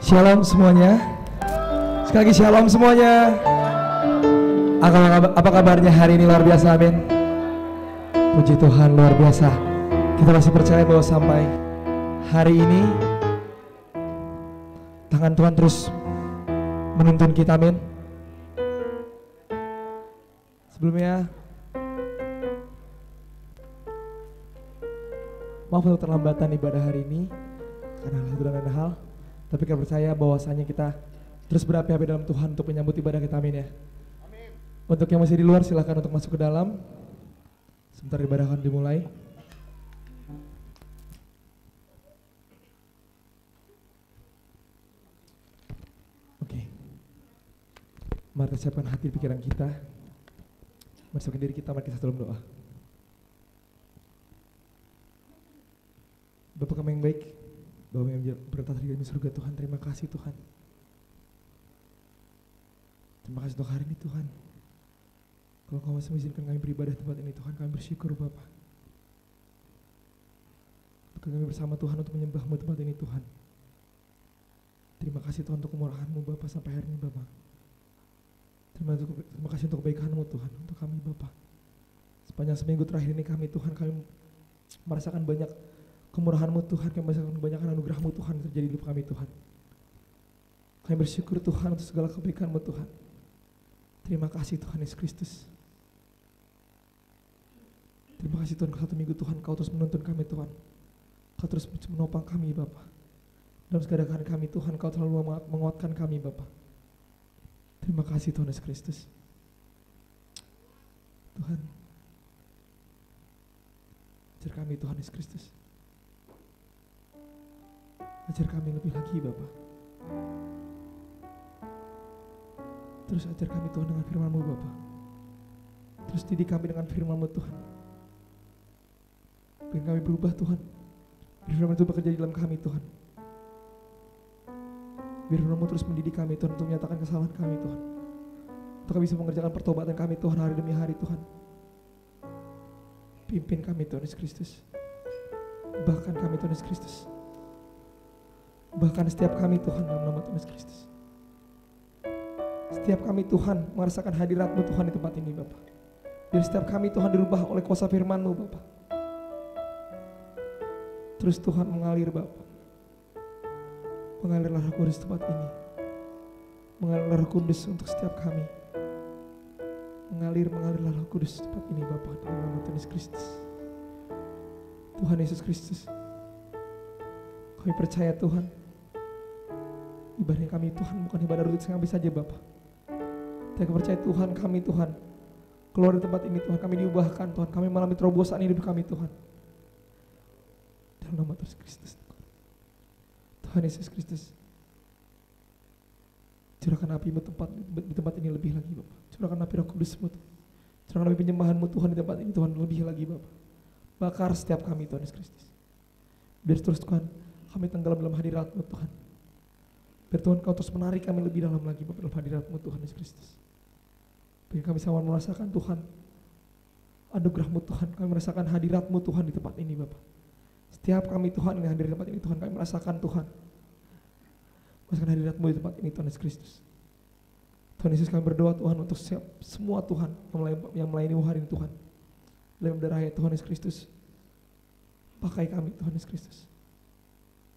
Shalom semuanya. Sekali lagi shalom semuanya. Apa kabarnya hari ini? Luar biasa, amin. Puji Tuhan, luar biasa. Kita masih percaya bahwa sampai hari ini tangan Tuhan terus menuntun kita, amin. Sebelumnya maaf untuk terlambatan ibadah hari ini karena satu dan lain hal. Tapi kita percaya bahwasanya kita terus berapi-api dalam Tuhan untuk menyambut ibadah kita, amin ya. Amin. Untuk yang masih di luar silahkan untuk masuk ke dalam. Sebentar ibadah akan dimulai. Oke. Mari kita siapkan hati pikiran kita. Masukkan diri kita, mari kita dalam doa. Bapa kami yang baik, Bapa yang bertata di dalam surga, Tuhan, terima kasih Tuhan. Terima kasih untuk hari ini Tuhan. Kalau Kau masih mengizinkan kami beribadah di tempat ini Tuhan, kami bersyukur Bapa. Kami bersama Tuhan untuk menyembah-Mu di tempat ini Tuhan. Terima kasih Tuhan untuk kemurahan-Mu Bapa sampai hari ini Bapa. Terima kasih untuk kebaikan-Mu Tuhan untuk kami Bapa. Sepanjang seminggu terakhir ini kami Tuhan, kami merasakan banyak kemurahan-Mu Tuhan, kami merasakan banyak anugerah-Mu Tuhan terjadi di hidup kami Tuhan. Kami bersyukur Tuhan untuk segala kebaikan-Mu Tuhan. Terima kasih Tuhan Yesus Kristus. Terima kasih Tuhan, satu minggu Tuhan Kau terus menuntun kami Tuhan. Kau terus menopang kami Bapa. Dalam segala keadaan kami Tuhan, Kau selalu menguatkan kami Bapa. Terima kasih Tuhan Yesus Kristus. Tuhan, ajar kami Tuhan Yesus Kristus. Ajar kami lebih lagi Bapa. Terus ajar kami Tuhan dengan firman-Mu Bapa. Terus didik kami dengan firman-Mu Tuhan. Biar kami berubah Tuhan. Biar firman itu bekerja di dalam kami Tuhan. Biar firman-Mu terus mendidik kami Tuhan untuk menyatakan kesalahan kami Tuhan. Untuk kami bisa mengerjakan pertobatan kami Tuhan hari demi hari Tuhan. Pimpin kami Tuhan Yesus Kristus. Bahkan kami Tuhan Yesus Kristus. Bahkan setiap kami Tuhan dalam nama Tuhan Yesus Kristus. Setiap kami Tuhan merasakan hadirat-Mu Tuhan di tempat ini Bapa. Biar setiap kami Tuhan dirubah oleh kuasa firman-Mu Bapa. Terus Tuhan mengalir Bapa. Mengalirlah Roh Kudus tempat ini. Mengalirlah Roh Kudus untuk setiap kami. Mengalirlah Roh Kudus tempat ini Bapa dalam nama Tuhan Yesus Kristus. Tuhan Yesus Kristus. Kami percaya Tuhan, ibadah kami Tuhan bukan ibadah rutin sekali saja Bapa. Tapi kami percaya Tuhan kami Tuhan, keluar dari tempat ini Tuhan, kami diubahkan Tuhan, kami mengalami terobosan hidup kami Tuhan. Dalam nama Tuhan Yesus Kristus. Tuhan Yesus Kristus. Curahkan api-Mu di tempat ini lebih lagi Bapa. Curahkan api Roh Kudus-Mu. Curahkan api penyembahan-Mu Tuhan di tempat ini Tuhan lebih lagi Bapa. Bakar setiap kami Tuhan Yesus Kristus. Biar terus Tuhan kami tenggelam dalam hadirat-Mu Tuhan. Biar Tuhan Kau terus menarik kami lebih dalam lagi Bapak dalam hadirat-Mu Tuhan Yesus Kristus. Biar kami sama merasakan Tuhan anugerah-Mu Tuhan. Kami merasakan hadirat-Mu Tuhan di tempat ini Bapak. Setiap kami Tuhan yang hadir di tempat ini Tuhan, kami merasakan Tuhan. Merasakan hadirat-Mu di tempat ini Tuhan Yesus Kristus. Tuhan Yesus, kami berdoa Tuhan untuk semua Tuhan yang melayani hari ini Tuhan. Dalam darah Tuhan Yesus Kristus. Pakai kami Tuhan Yesus Kristus.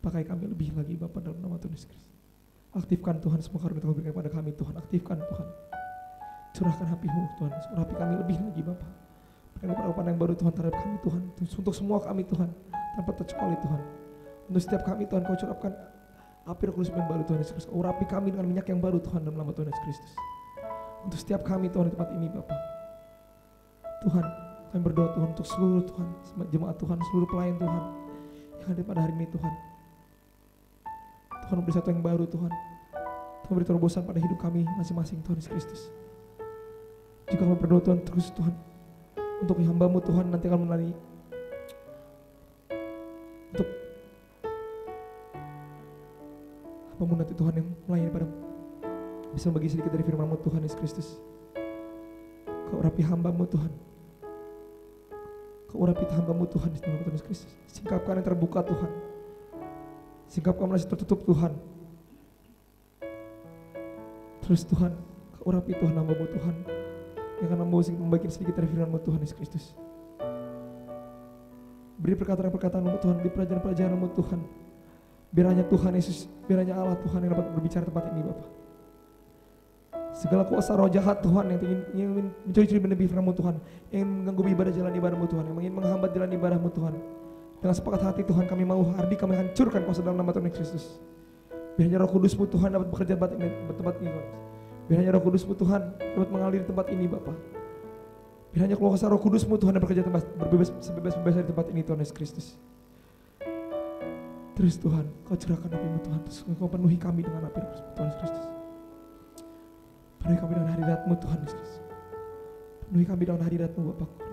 Pakai kami lebih lagi Bapa dalam nama Tuhan Yesus Kristus. Aktifkan Tuhan semua karunia Tuhan berikan kepada kami Tuhan. Aktifkan Tuhan. Curahkan api-Mu Tuhan. Curahkan kami lebih lagi Bapa. Berikan kepada yang baru Tuhan terhadap kami Tuhan. Untuk semua kami Tuhan. Tanpa terkecuali Tuhan. Untuk setiap kami Tuhan Kau curahkan api Roh Kudus yang baru Tuhan Yesus Kristus. Urapi kami dengan minyak yang baru Tuhan dalam nama Tuhan Yesus Kristus. Untuk setiap kami Tuhan di tempat ini Bapa. Tuhan, kami berdoa Tuhan untuk seluruh Tuhan, jemaat Tuhan, seluruh pelayan Tuhan yang ada pada hari ini Tuhan. Tuhan beri satu yang baru Tuhan. Tuhan beri terobosan pada hidup kami masing-masing Tuhan Yesus Kristus. Juga kami berdoa Tuhan terus Tuhan untuk hamba-Mu Tuhan nanti akan melalui untuk hamba-Mu nanti Tuhan yang melayani padamu bisa membagi sedikit dari firman-Mu Tuhan Yesus Kristus. Kau urapi hamba-Mu Tuhan. Kau urapi hamba-Mu Tuhan di dalam Tuhan Yesus Kristus. Singkapkan yang terbuka Tuhan. Singkapkan yang masih tertutup Tuhan. Terus Tuhan, Kau urapi Tuhan nama-Mu Tuhan, yang akan membagikan sedikit dari firman-Mu Tuhan Yesus Kristus. Beri perkataan-perkataan-Mu Tuhan, beri pelajaran-pelajaran-Mu Tuhan. Biar hanya Tuhan Yesus, biar hanya Allah Tuhan yang dapat berbicara tempat ini Bapa. Segala kuasa roh jahat Tuhan yang ingin mencuri-curi menebi firman-Mu Tuhan, yang ingin mengganggu ibadah jalan ibadah-Mu Tuhan, yang ingin menghambat jalan ibadah-Mu Tuhan. Dengan sepakat hati Tuhan kami mau hari kami hancurkan kuasa dalam nama Tuhan Kristus. Biar hanya Roh Kudus-Mu Tuhan dapat bekerja di tempat ini. Biar hanya Roh Kudus-Mu Tuhan dapat mengalir di tempat ini Bapa. Biar hanya kuasa Roh Kudus-Mu Tuhan dapat bekerja sebebas-bebas di tempat ini Tuhan Yesus Kristus. Terus Tuhan, Kau curahkan api-Mu Tuhan, terus Kau penuhi kami dengan api Tuhan Yesus Kristus. Penuhi kami dengan hadirat-Mu Tuhan Yesus Kristus. Penuhi kami dengan hadirat-Mu Bapa.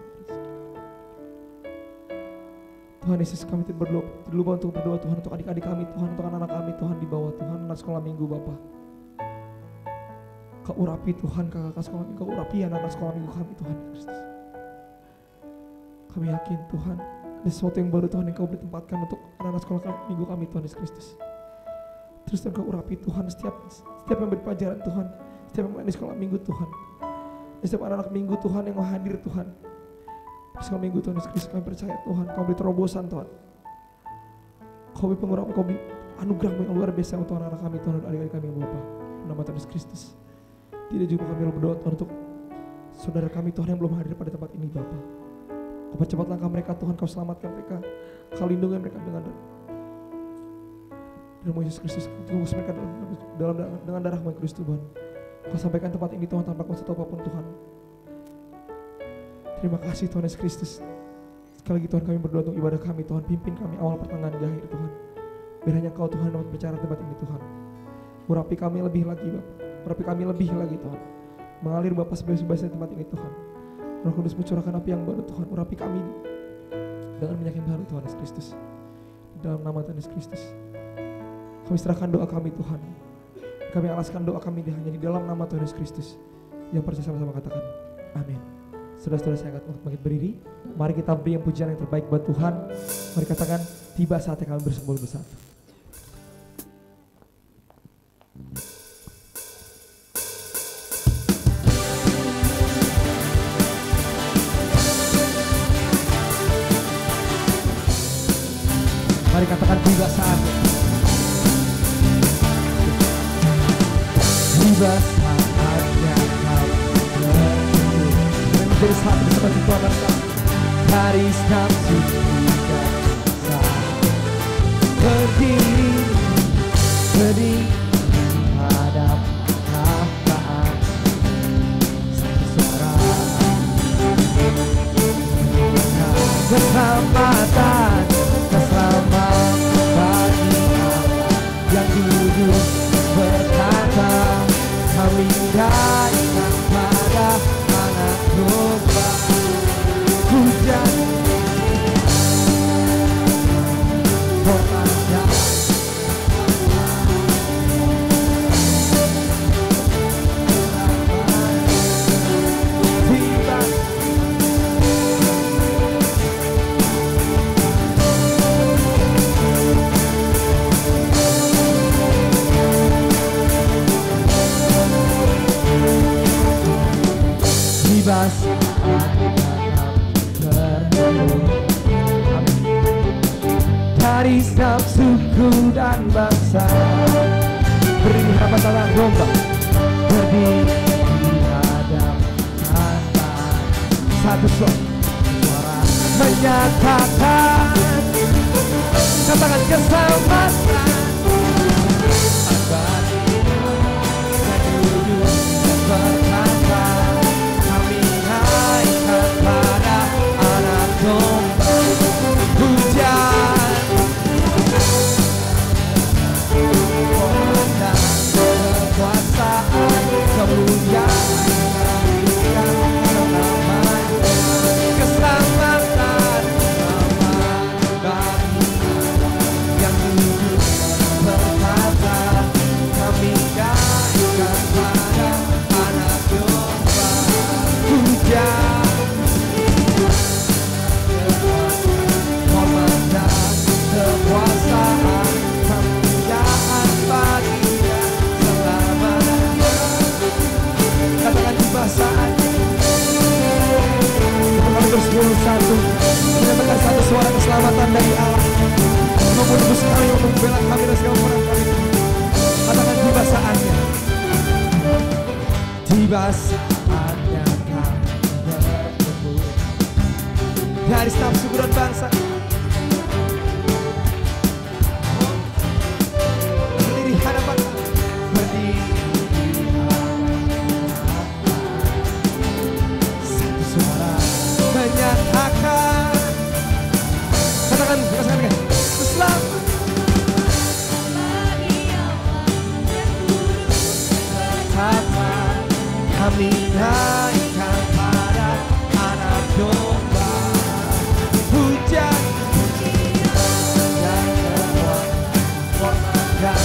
Tuhan Yesus, kami tidak lupa untuk berdoa Tuhan untuk adik-adik kami Tuhan, untuk anak-anak kami Tuhan di bawah Tuhan, anak sekolah minggu Bapa. Kau urapi Tuhan kakak sekolah minggu, Kau urapi anak-anak sekolah minggu kami Tuhan Kristus. Kami yakin Tuhan, ada sesuatu yang baru Tuhan yang Kau boleh tempatkan untuk anak-anak sekolah minggu kami Tuhan Yesus Kristus. Terus Tuhan Kau urapi Tuhan setiap yang beri pelajaran Tuhan, setiap yang melayani sekolah minggu Tuhan, setiap anak-anak minggu Tuhan yang mau hadir Tuhan. Sekolah minggu Tuhan Yesus Kristus, kami percaya Tuhan, Kau beri terobosan Tuhan. Kau beri pengurapan, Kau beri anugerah yang luar biasa untuk anak-anak kami Tuhan dan adik-adik kami yang Bapa. Nama Tuhan Yesus Kristus. Tidak juga kami berdoa Tuhan untuk saudara kami Tuhan yang belum hadir pada tempat ini Bapa. Kau percepat langkah mereka Tuhan, Kau selamatkan mereka, Kau lindungi mereka dengan Yesus Kristus. Tebus mereka dengan darah-Mu yang kudus Tuhan. Kau sampaikan tempat ini Tuhan tanpa kuasa apapun Tuhan. Terima kasih Tuhan Yesus Kristus. Sekali lagi Tuhan kami berdoa untuk ibadah kami Tuhan. Pimpin kami awal pertengahan di akhir Tuhan. Biar hanya Kau Tuhan dapat bicara tempat ini Tuhan. Urapi kami lebih lagi Bapak. Urapi kami lebih lagi Tuhan. Mengalir Bapak sebebas-bebasnya tempat ini Tuhan. Roh Kudus mencurahkan api yang baru Tuhan. Urapi kami dengan minyak yang baru Tuhan Yesus Kristus. Dalam nama Tuhan Yesus Kristus. Kami serahkan doa kami Tuhan. Kami alaskan doa kami hanya di dalam nama Tuhan Yesus Kristus. Yang percaya sama-sama katakan amin. Saudara-saudara saya akan bangkit berdiri. Mari kita beri yang pujian yang terbaik buat Tuhan. Mari katakan, tiba saatnya kami bersembul bersatu. Mari katakan, tiba saatnya. Tiba saatnya kami menjadi satu seperti Tuhan dan kami. Garis nafsu tidak bisa berdiri hadap keadaan satu suara keselamatan bagi yang duduk berkata kami naikkan pada anak domba. Hujan pemanjang tiba bebas dari nafsuku dan bangsa. Beri harapan tangan domba berdiri di hadapan satu suara menyatakan katakan keselamatan abadi dan duduk berkata kami naikkan pada anak domba. Hujan kekuasaan kemuliaan keselamatan bagi yang duduk satu. Menyatakan satu suara keselamatan dari Allah. Menembus kami, membela kami dan segala orang kami. Katakan tiba saatnya. Tiba saatnya kami bertemu dari setiap suku dan bangsa. Berdiri di hadapan kami. Berdiri di hadapan. Satu suara menyatakan. Katakan, katakan. Selamat betapa kami naikkan pada anak domba. Hujan dan hormat dan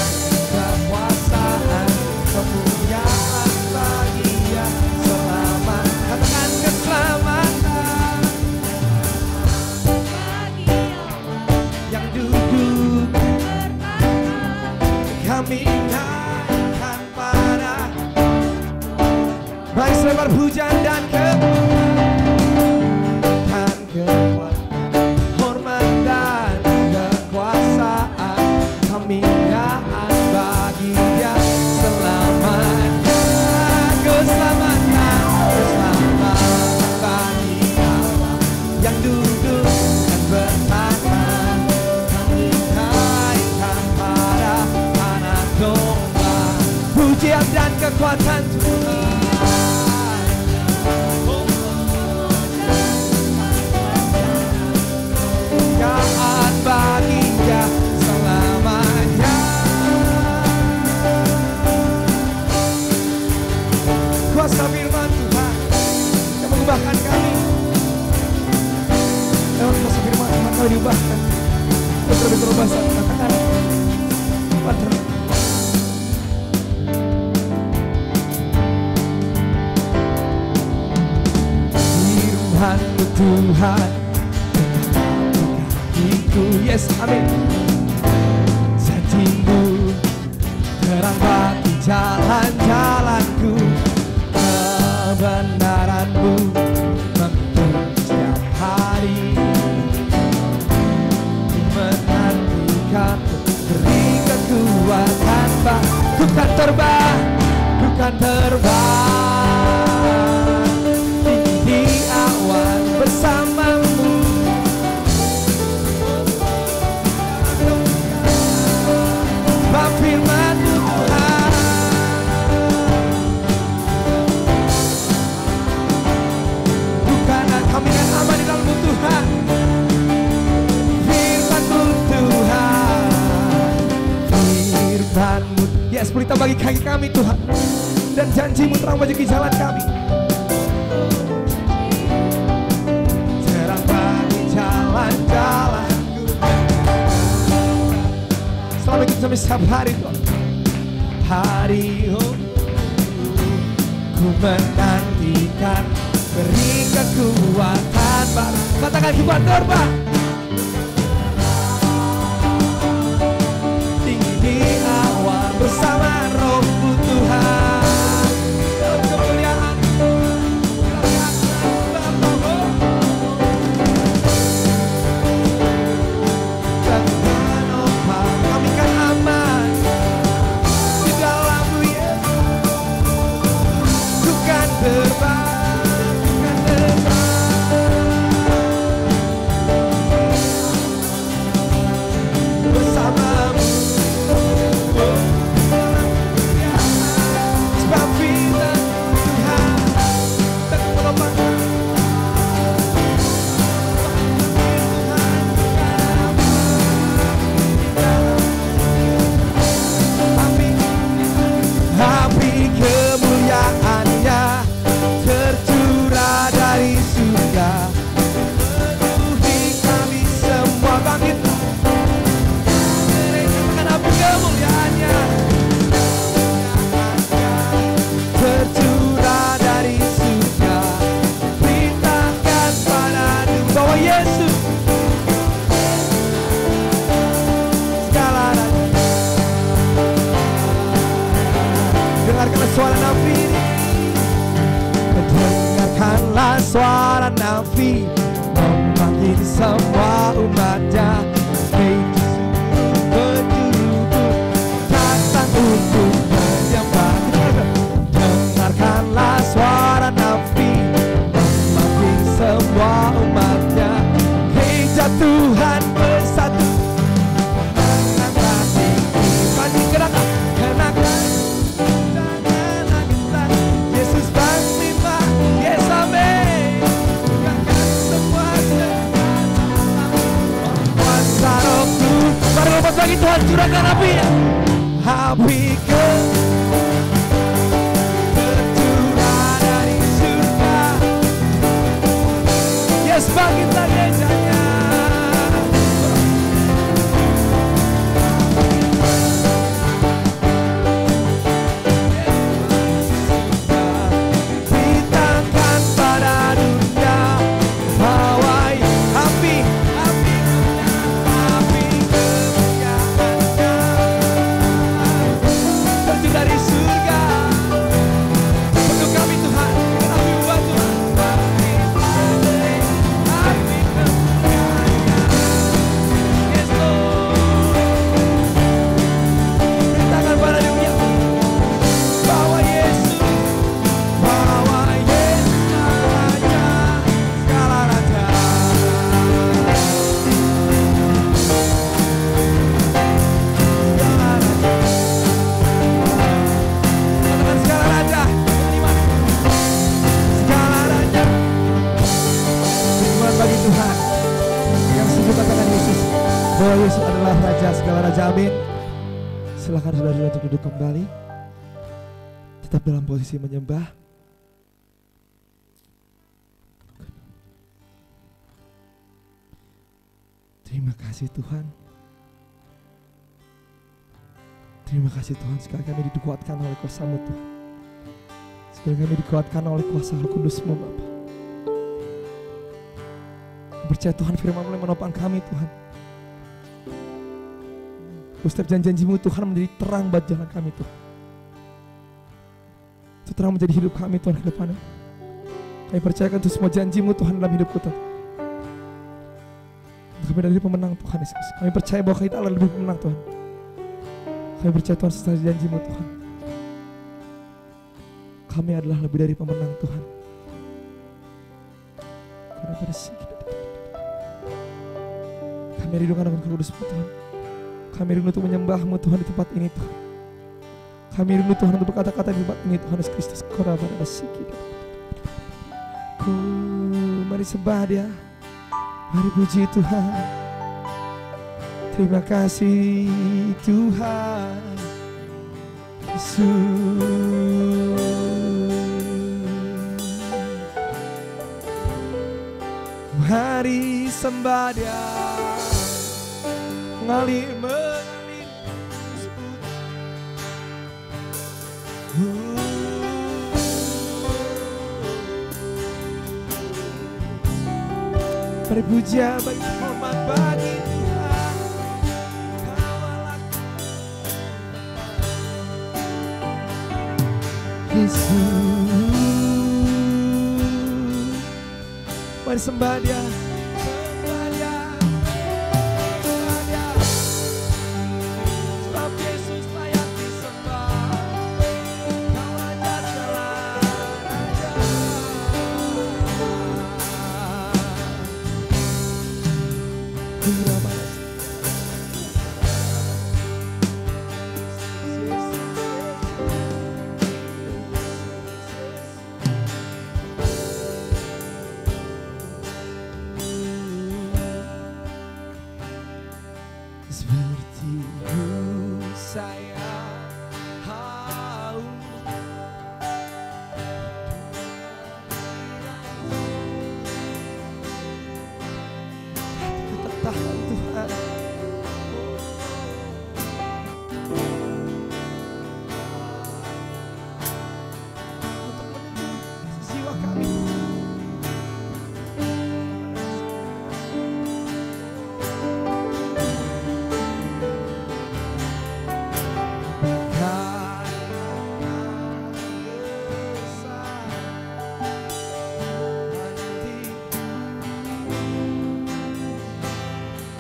kekuasaan, kemuliaan bagi Dia selamat. Katakan keselamatan yang duduk kami naikkan pada. Baik selebar hujan dan hormat dan kekuasaan, kemuliaan bagi Dia selamanya. Keselamatan, keselamatan bagi Allah yang duduk dan bertahan. Kami naikkan pada anak domba. Pujian dan kekuatan Tuhan. Bagi Dia selamanya. Kuasa firman Tuhan yang mengubahkan kami. Lewat kuasa firman Tuhan kami diubahkan. Betul-betul bahasa katakan Padre. Firman-Mu Tuhan itu, yes, amin. Janji-Mu terang bagi jalan-jalanku, kebenaran-Mu menuntun setiap hari. Ku menantikan, beri kekuatan, bukan terbang, bukan terbang di awan bersama-Mu. Firman-Mu Tuhan, bukanlah kami yang aman di dalam-Mu Tuhan. Firman-Mu Tuhan, firman-Mu, yes, pelita bagi kaki kami Tuhan, dan janji-Mu terang bagi jalan kami. Terang bagi jalan-jalanku. Selamat hidup sampai setiap hari Tuhan. Hari ku menantikan, beri kekuatan baru. Katakan kuat terbang tinggi di awan bersama Roh-Mu Tuhan. Dalam kemuliaan kami kan aman di dalam-Mu, Yesus. Bukan terbang, bukan terbang bersama-Mu. Sebab firman Tuhan tak melupakan. Api kemuliaan-Nya tercurah dari surga, memenuhi kami semua. Bangkit, katakan api kemuliaan-Nya tercurah dari surga. Perintahkan padaku bahwa Yesus segala raja. Dengarkanlah suara nafiri, dengarkanlah suara suara nabi memanggil semua umatnya. Penjuru datang untuk menyembah. Dengarkanlah suara nabi memanggil semua umatnya. Gereja Tuhan bersatu. Bagi Tuhan curahkan apinya, api tercurah dari surga. Yes, bangkitlah gerejanya. Bintangkan pada dunia, pawai api. Dari surga untuk kami Tuhan, kami buat Tuhan. Yes Lord, beritakan pada dunia bahwa Yesus Raja, segala raja. Bagi Tuhan yang setuju katakan Yesus bahwa Yesus adalah Raja segala raja. Amin. Silakan saudara untuk duduk kembali, tetap dalam posisi menyembah. Terima kasih Tuhan. Terima kasih Tuhan, sekali kami dikuatkan oleh kuasa-Mu Tuhan. Sekali kami dikuatkan oleh kuasa Roh Kudus-Mu Bapa. Percaya Tuhan, firman mulai menopang kami Tuhan. Setiap janji-janji-Mu Tuhan menjadi terang buat jalan kami Tuhan. Itu terang menjadi hidup kami Tuhan ke depannya. Kami percayakan itu semua janji-Mu Tuhan dalam hidup kita. Kami adalah pemenang Tuhan Yesus. Kami percaya bahwa kita adalah lebih pemenang Tuhan. Kami percaya Tuhan setelah janji-Mu Tuhan. Kami adalah lebih dari pemenang Tuhan. Karena bersih. Kami rindukan dengan kudus-Mu Tuhan. Kami rindu untuk menyembah-Mu Tuhan di tempat ini Tuhan. Kami rindu Tuhan untuk berkata-kata di tempat ini Tuhan Yesus Kristus. Mari sembah Dia. Mari puji Tuhan. Terima kasih Tuhan Yesus. Mari sembah Dia. Mengalir beri puja bagi hormat bagi Tuhan. Yesus, mari sembah Dia.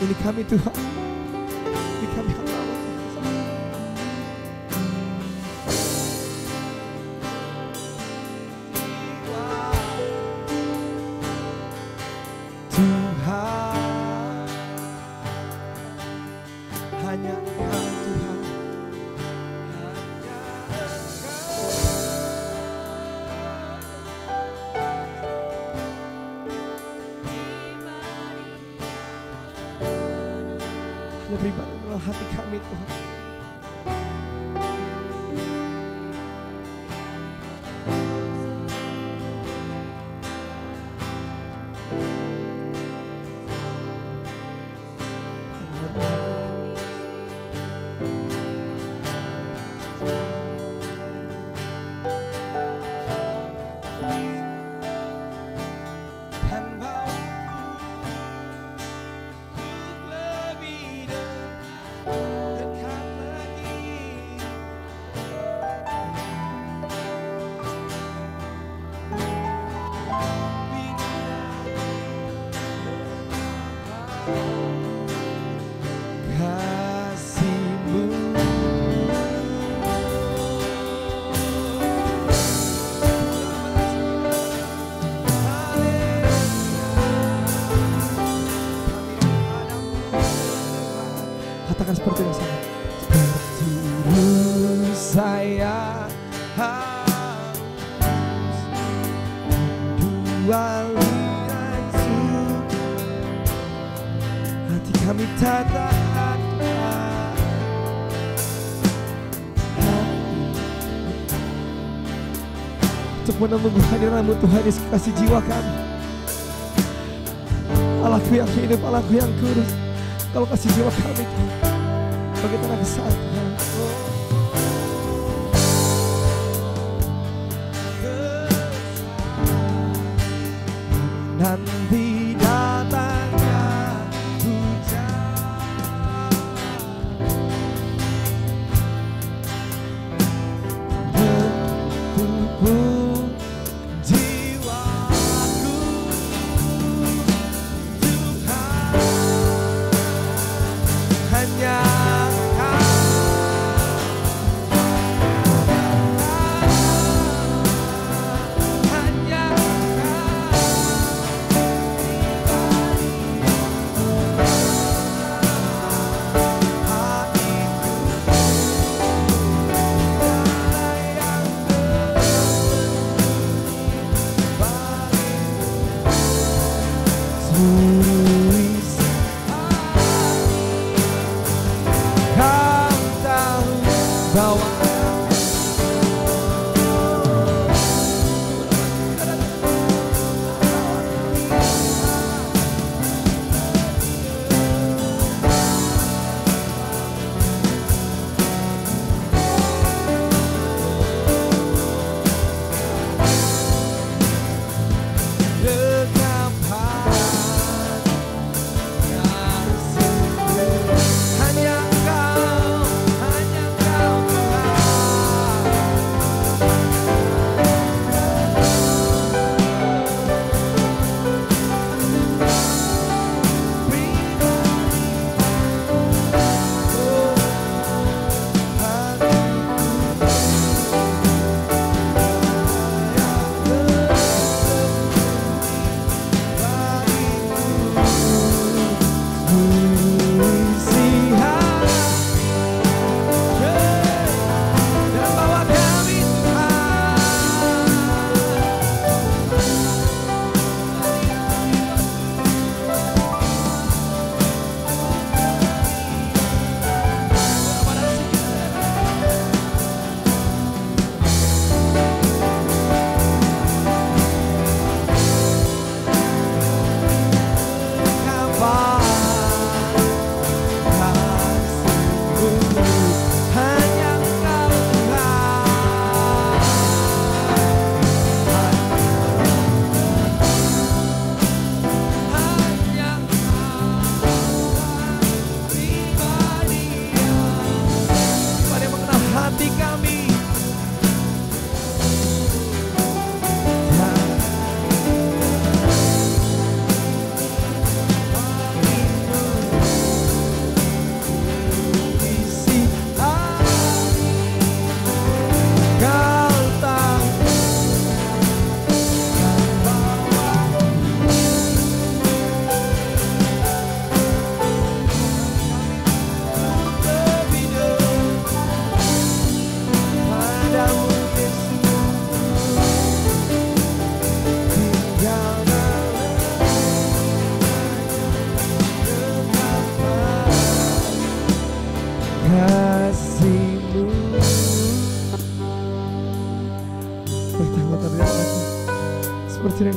milik kami Tuhan, milik kami hamba-Mu Tuhan. Tuhan, hanya Engkau Tuhan, hanya Engkau. Beribadah dalam hati kami Tuhan. Katakan seperti yang sama. Seperti dulu saya harus dua Yesus, hati kami tatakan untuk menunggu hadirat-Mu Tuhan Yesus, kasih jiwa kami. Allahku yang hidup, Allahku yang kudus, kalau kasih jiwa kami bagi tanah besar Tuhan. Nanti datangnya hujan, bertubuh jiwaku Tuhan, hanya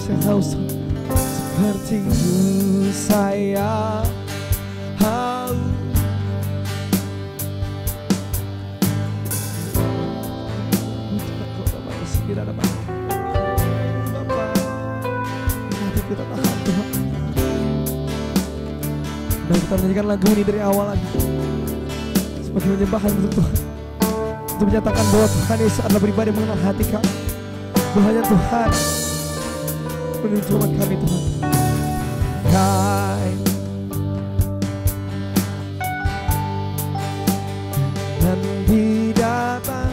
saya haus seperti itu saya haus. Tidak ada Bapak, hati kita tahan Tuhan. Dan kita menyanyikan lagu ini dari awal lagi sebagai penyembahan untuk Tuhan, untuk menyatakan bahwa Tuhan Yesus adalah pribadi yang mengenal hati kami. Hanya Tuhan menuntut kami Tuhan. Dan didatang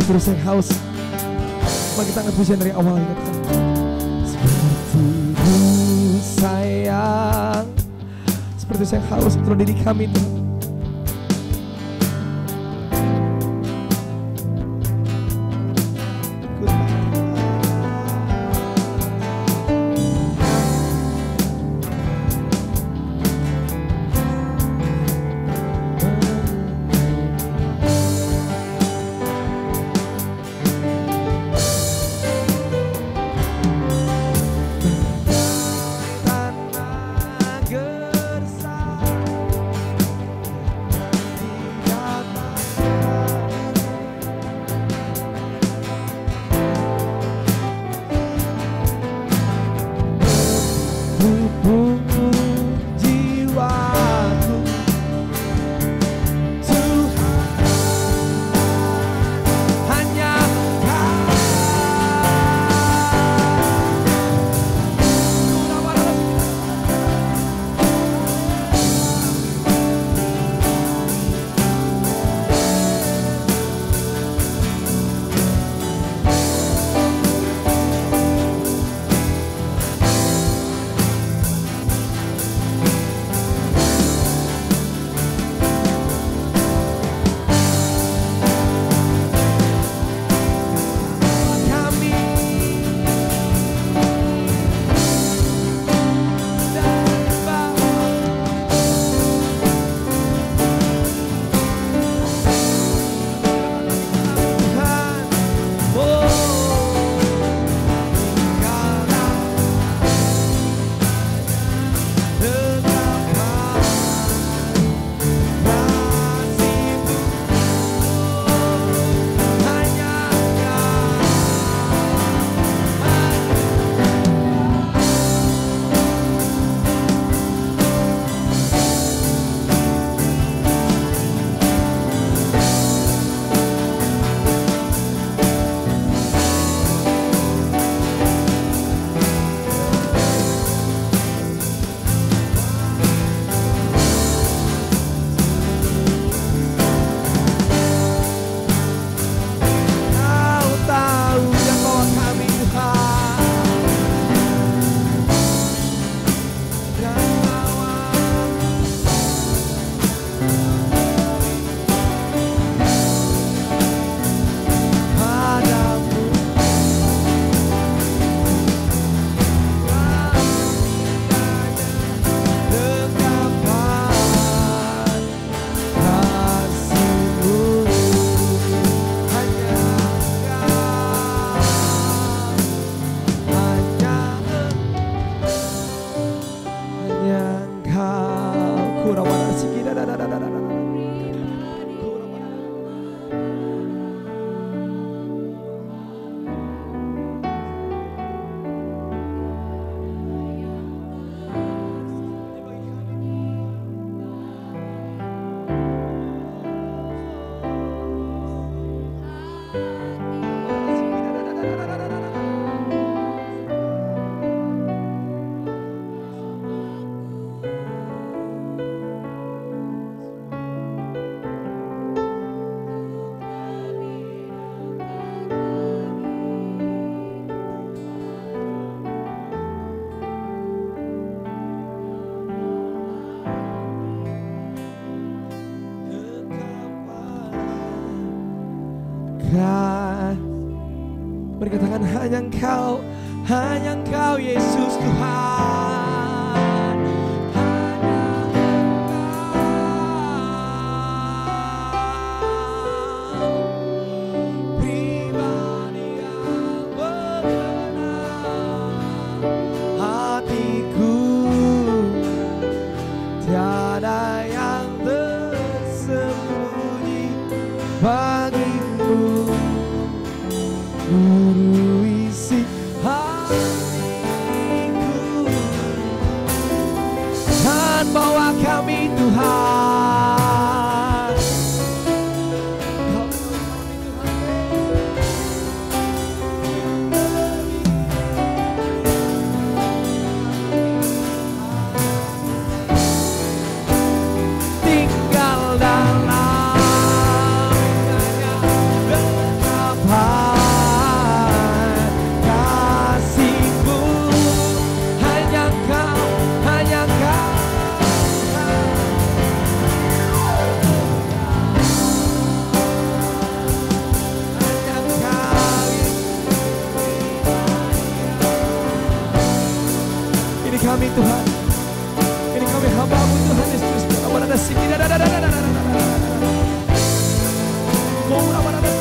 seperti saya haus. Mari kita angkat pujian dari awal lagi, katakan seperti itu sayang, seperti saya haus untuk diri kami Tuhan. Mari katakan hanya Engkau Yesus Tuhan. Hanya Engkau pribadi yang mengenal hatiku, tiada yang tersembunyi bagimu. Guru isi hatiku dan bawa kami Tuhan. Tinggal dalam kami Tuhan, ini kami hamba-Mu Tuhan Yesus. Tuhan, amin.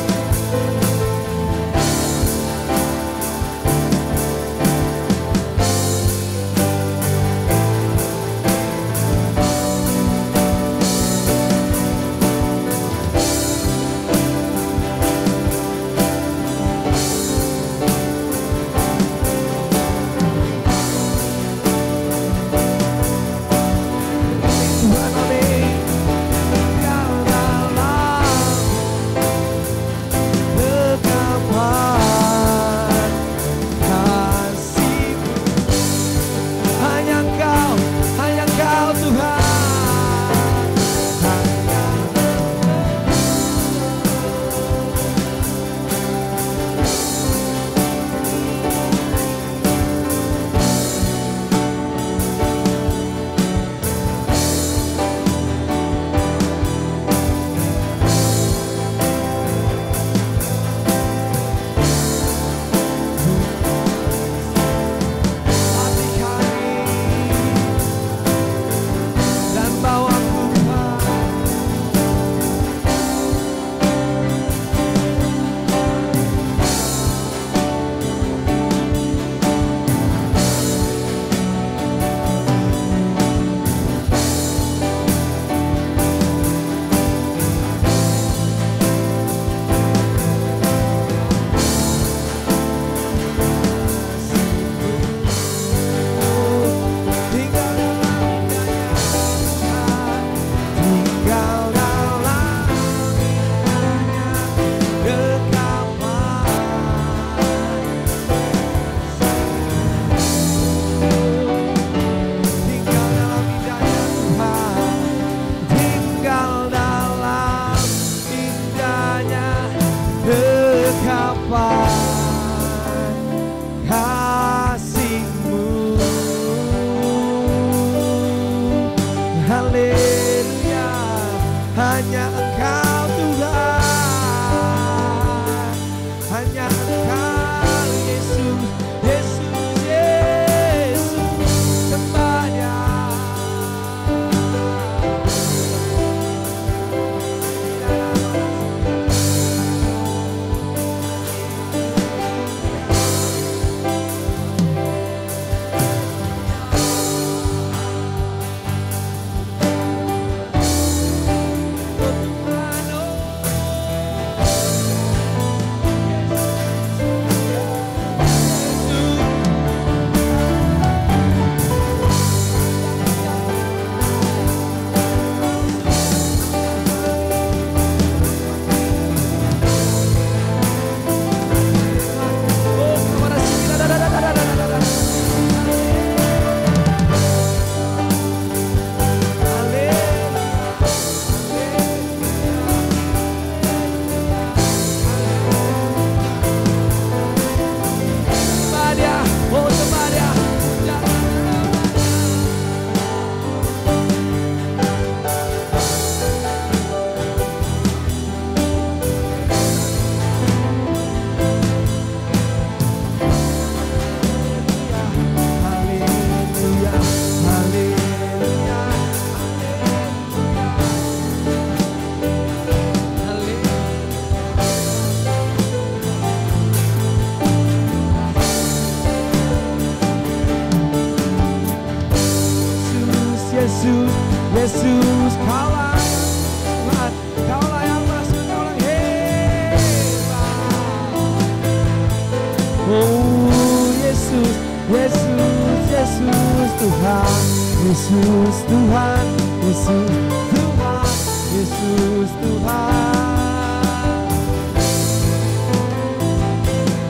Yesus, Yesus, Yesus Tuhan, Yesus Tuhan, Yesus Tuhan, Yesus Tuhan.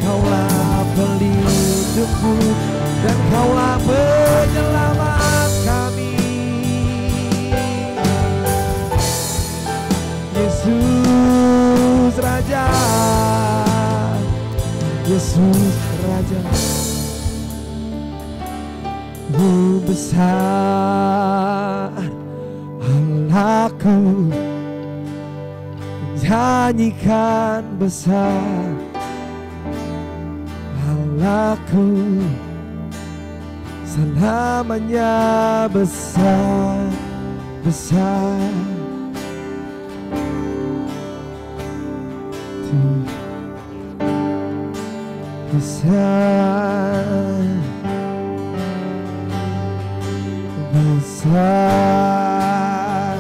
Kaulah pelindungku dan Kaulah penyelamat kami. Yesus Raja, Yesus Raja. Besar Allahku, nyanyikan besar Allahku, selamanya besar, besar. Besar, besar,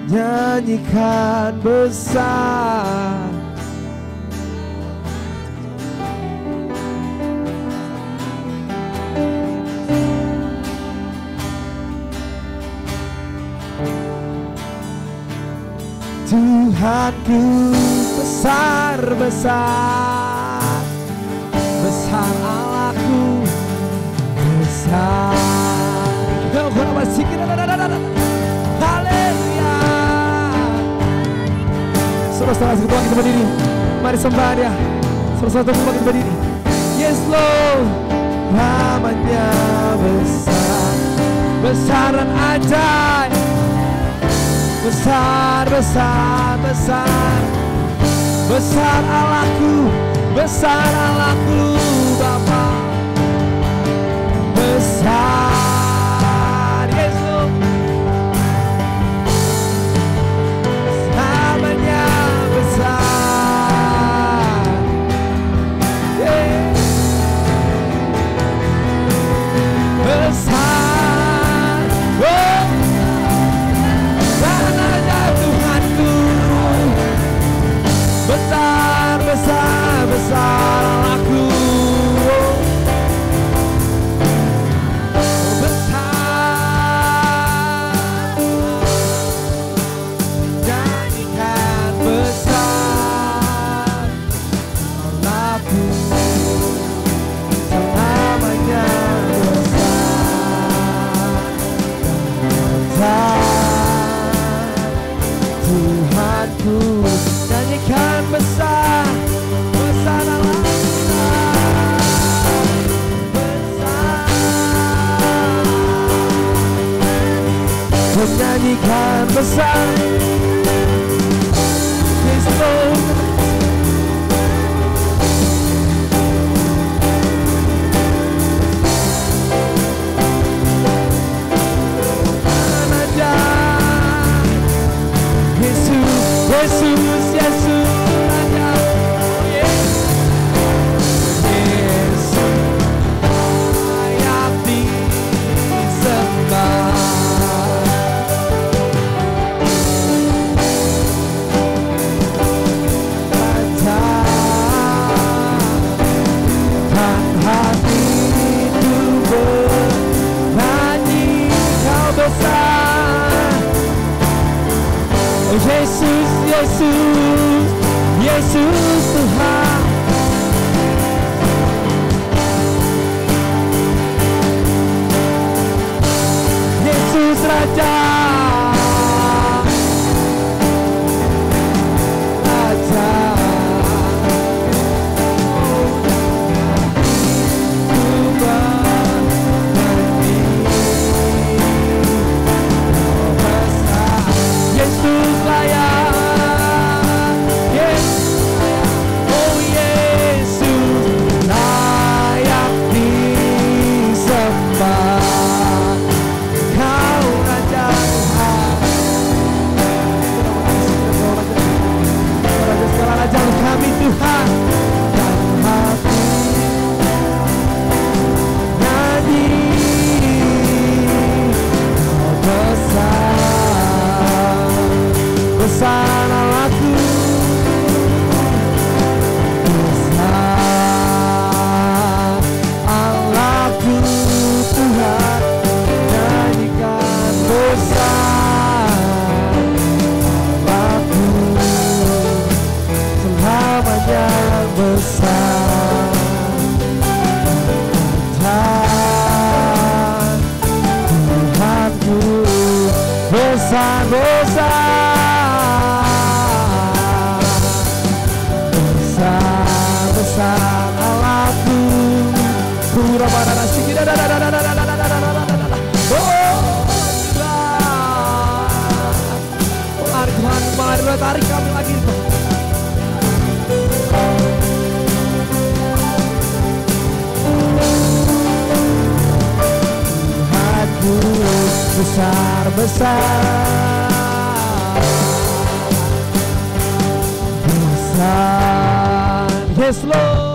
nyanyikan besar. Tuhanku besar, besar, besar Allahku, besar. Haleluya. Saudara-saudara semua kita berdiri, mari sembah Dia. Saudara-saudara semua kita berdiri. Yes Lord, namanya besar, besar dan ajaib. Besar, besar, besar, besar Allahku, besar Allahku Bapa. Besar Yesus, namanya besar. Yeah. Besar, oh. Besar, besar, besar Allahku. Besar, nyanyikan besar Allahku, selamanya besar. Tuhanku, nyanyikan besar, besar Allah, besar. Menyanyikan besar, Yesus. Yesus, Yesus Raja, Yesus layak disembah. besar. Tuhanku besar, besar, besar, besar Allahku. Kurabana siki da da da da da da da da da. Mari Tuhan, mari tarik kami lagi Tuhan. Tuhanku besar, besar, besar. Yes Lord.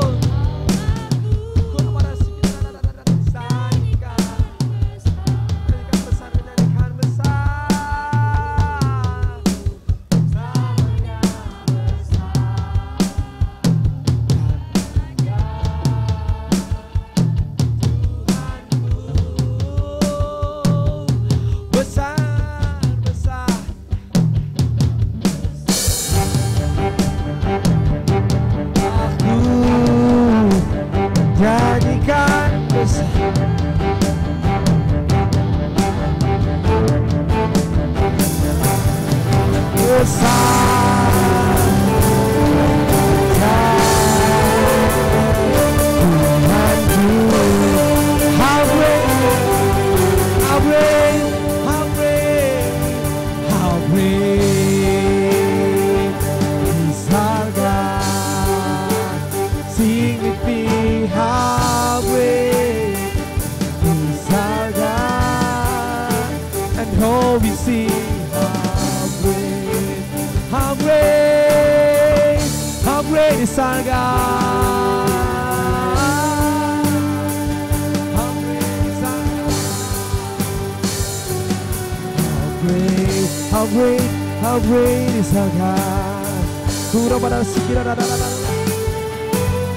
How great is our God.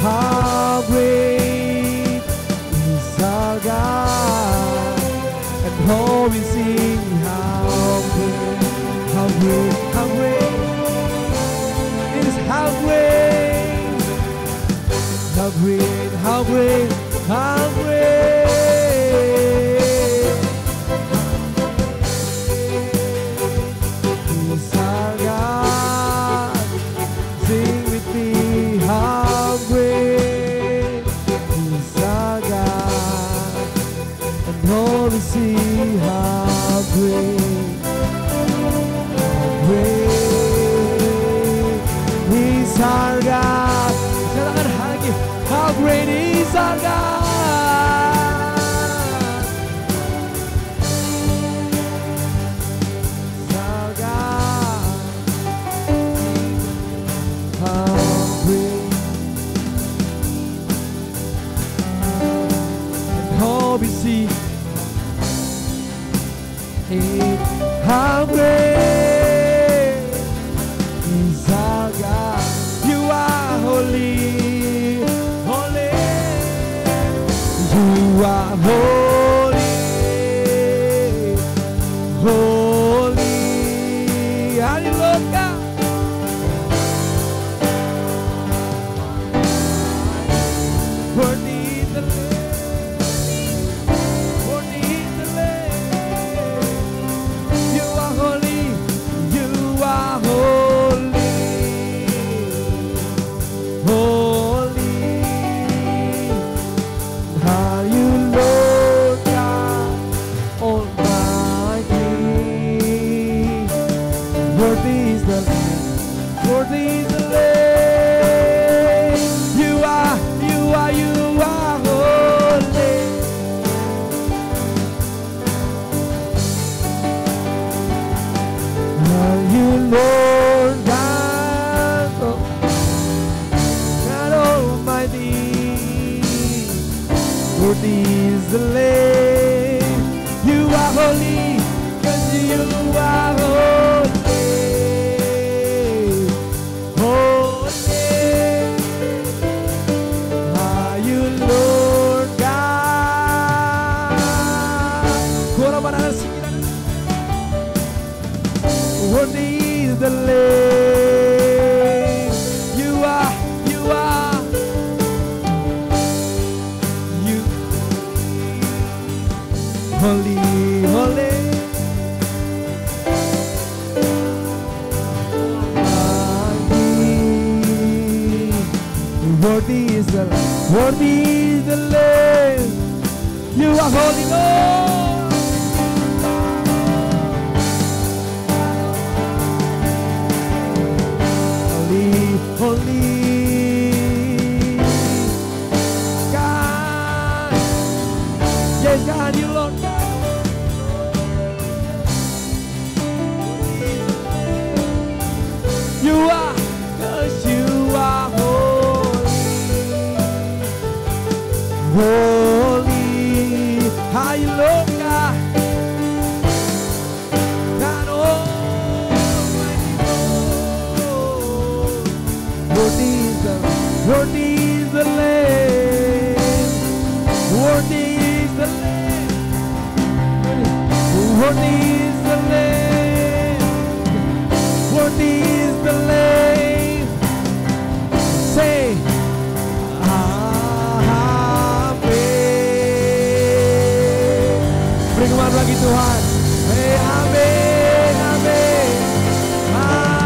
How great is our God. And all we sing, how great, how great, how great is how great, how great, how great, how great. See how great, great is our God. Katakan lagi, how great is our God. Our God, how great, and all we see. How great is our God. You are holy, holy. You are holy, holy. Hallelujah. Worthy is the Lamb, worthy is the Lamb. You are holy, you are holy, holy. Are you Lord God Almighty? Worthy is the Lamb, worthy is the Lamb. You are holy. Are you Lord God, God Almighty? Worthy is the Lamb. You are holy, 'cause you are holy, holy. Are you Lord God? Worthy is the Lamb. You are holy, holy. Worthy is the Lamb, worthy is the Lamb. You are holy, Lord. Holy, holy. God, yes, God, you Lord God. You are, 'cause you are holy, holy. How you Lord God, God Almighty Lord. Worthy is the Lamb, worthy is the Lamb, worthy is the Lamb, worthy is the Lamb, worthy is the Lamb. Say, Amen. Beri kemana lagi Tuhan. Hey, amin, amin, amin.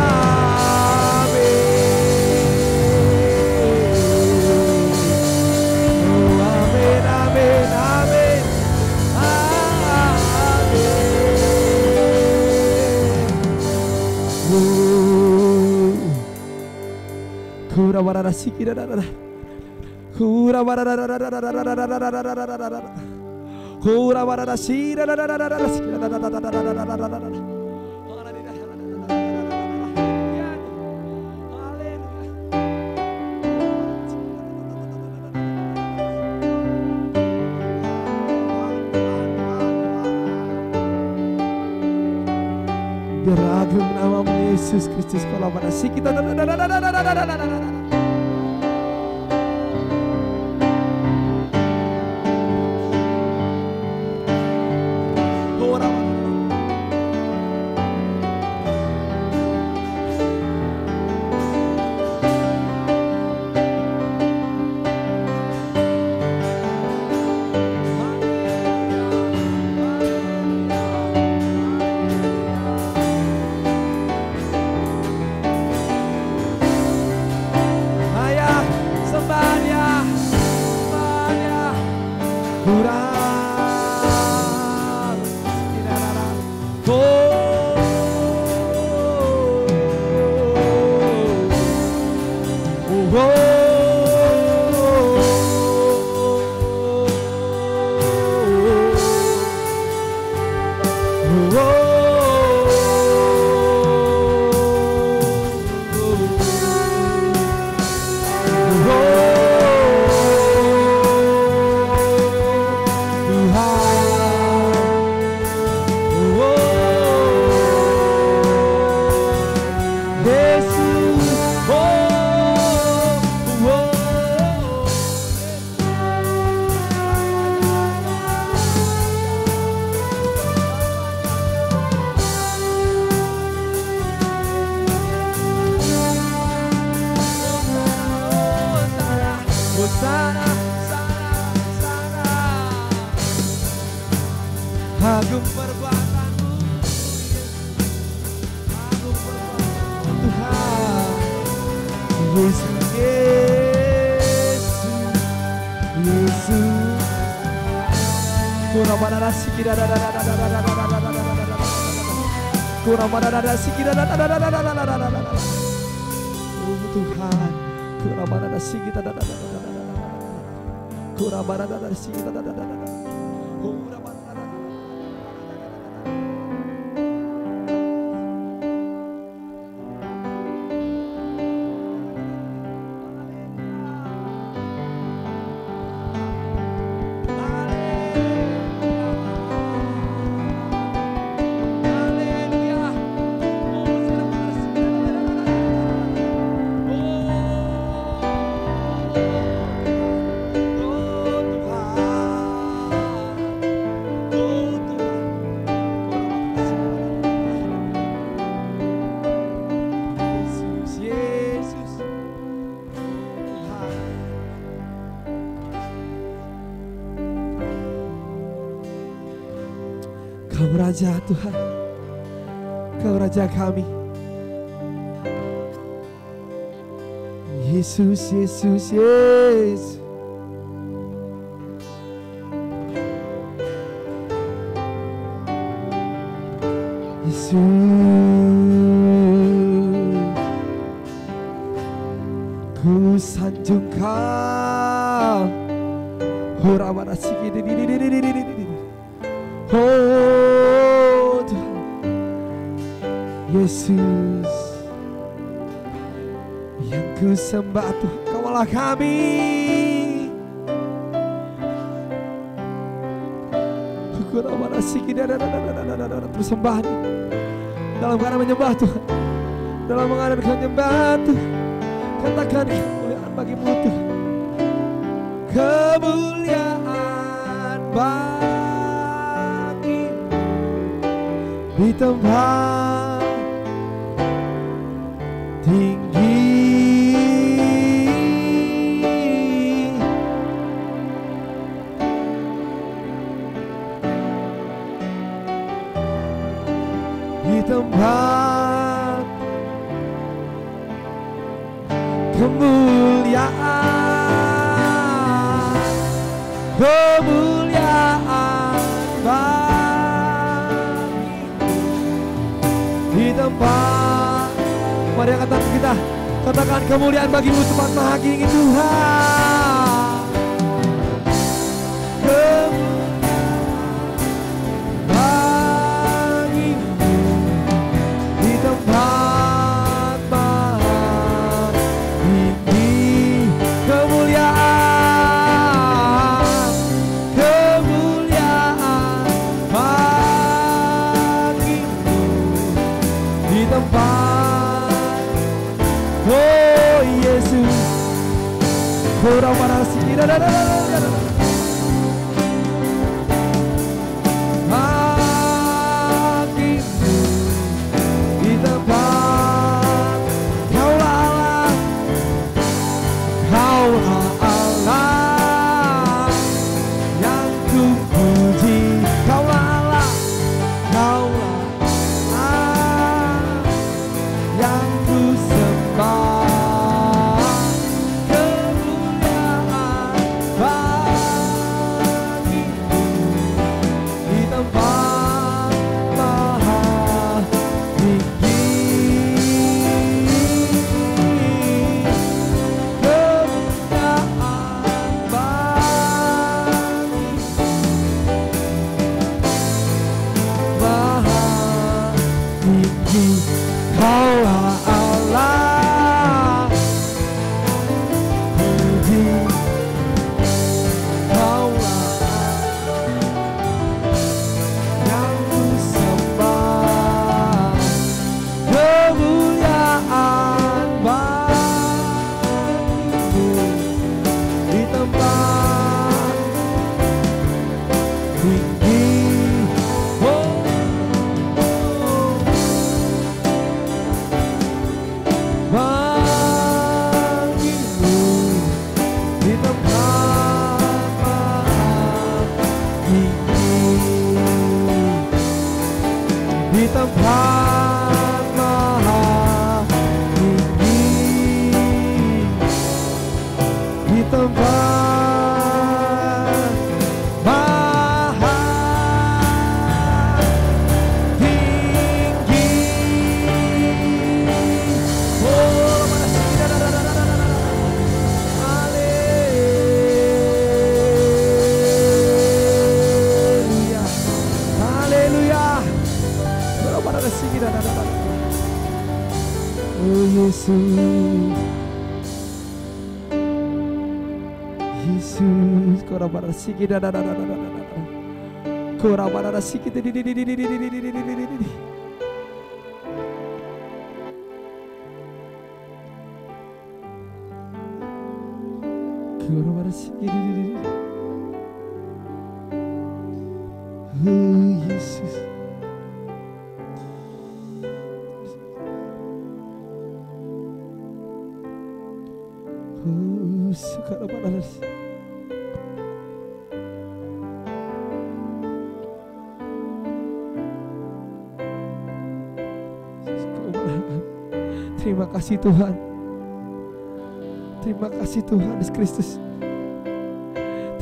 Oh, amin, amin, amin. Kura barara sikira darara. Kura barara darara. Kura barara sikira darara. Sikira darara. Beragam namamu Yesus Kristus kalau pada si kita agung perbuatanmu, agung perbuatanmu Tuhan. Yesus, Yesus, Yesus. Kurang mana nasi kita kurang mana nasi kita Tuhan. Kurang mana nasi kita kurang mana nasi kita Kau Raja Tuhan, Kau Raja kami. Yesus, Yesus, Yesus. Ku sanjung Kau. Oh Tuhan Yesus, yang ku sembah Tuhan, Kaulah kami. Persembahan dalam keadaan menyembah Tuhan, dalam keadaan menyembah Tuhan, katakan kemuliaan bagimu Tuhan, kemuliaan bagimu di tempat tinggi, di tempat kemuliaan, kemuliaan bagimu di tempat. Mari angkat kita, katakan kemuliaan bagimu tempat maha tinggi Tuhan. Kurang panas bagimu di tempat. Kaulah Allah, Kaulah Allah yang ku puji. Kaulah Allah, Kaulah Allah yang ku sembah. Yesus, korabara sikit, korabara sikit, korabara sikit, oh Yesus. Sekarang pada Terima kasih Tuhan. Terima kasih Tuhan Yesus Kristus.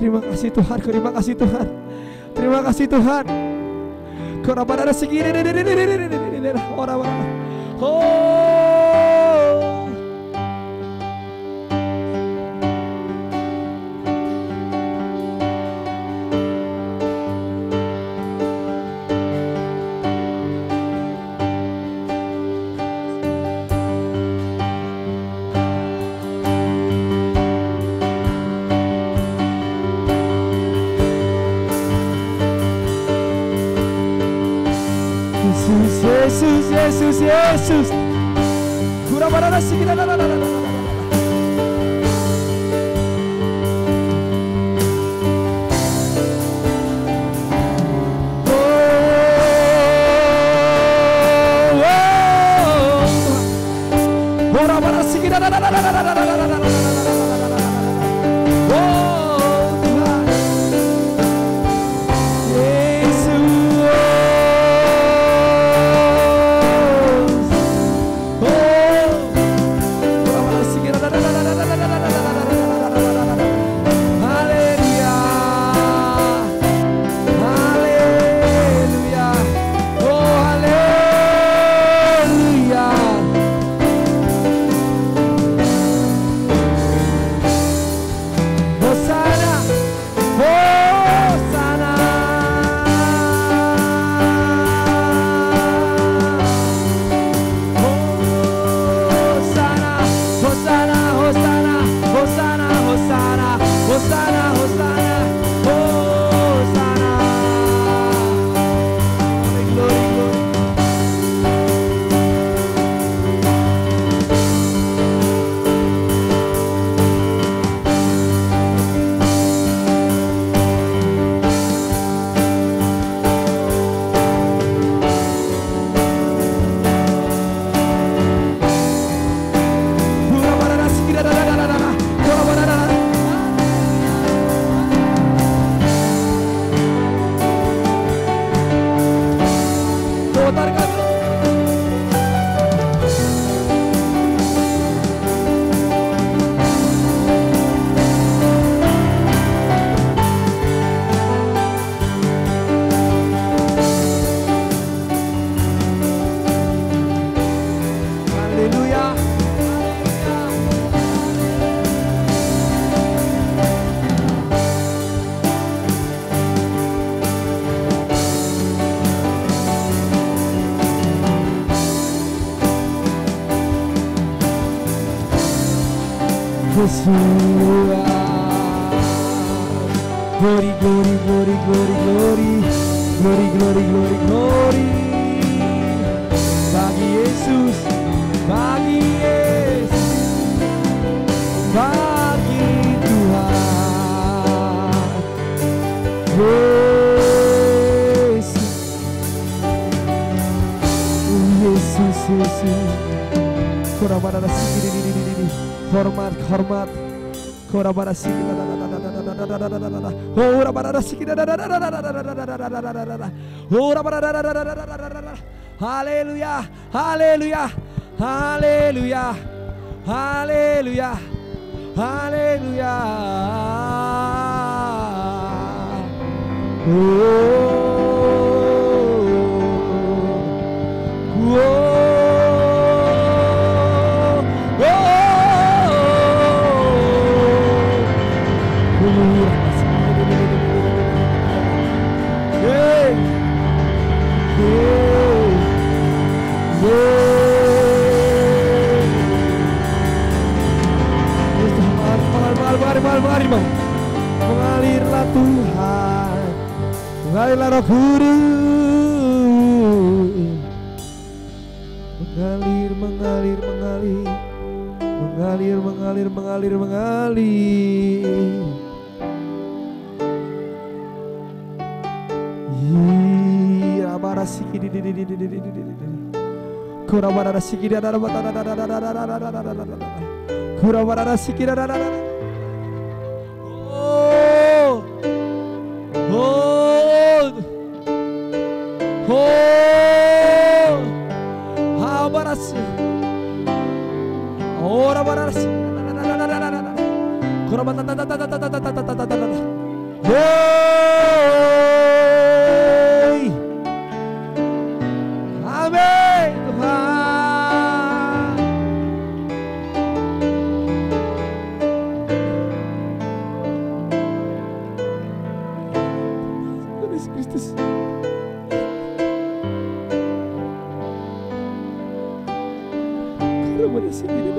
Terima kasih Tuhan, terima kasih Tuhan. Terima kasih Tuhan. Korabara segini orang-orang. Oh. Yesus, Yesus, Yesus. Kurabara sikira. Kurabara sikira. Glory, glory, glory, glory, glory, glory, glory, glory, glory. Bagi Yesus, bagi Yesus, bagi Tuhan. Yesus, Yesus, Yesus. Kurabara sikiri, hormat, hormat. Kurabara sikiri. Oh, haleluya, haleluya, haleluya, haleluya, haleluya. Mari, mengalirlah Tuhan, mengalirlah Roh Kudus, mengalir, mengalir, mengalir, mengalir, mengalir, mengalir, mengalir. Rabarasiki di Kurabarasiki di Kurabarasiki di Amin Tuhan. Tuhan Yesus Kristus. Karena sini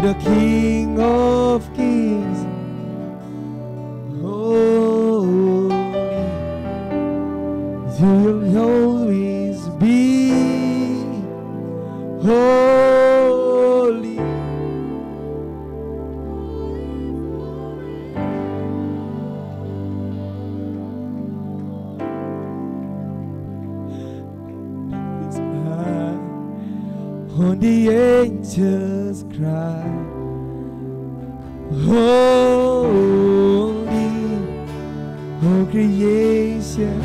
the King of Kings. Holy, you will always be holy. When the angels cry, holy, oh creation.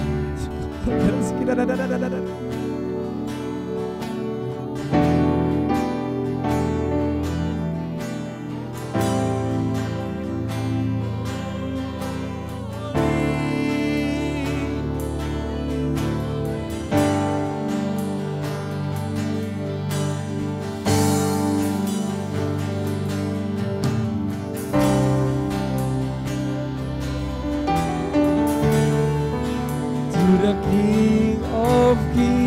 The King of Kings.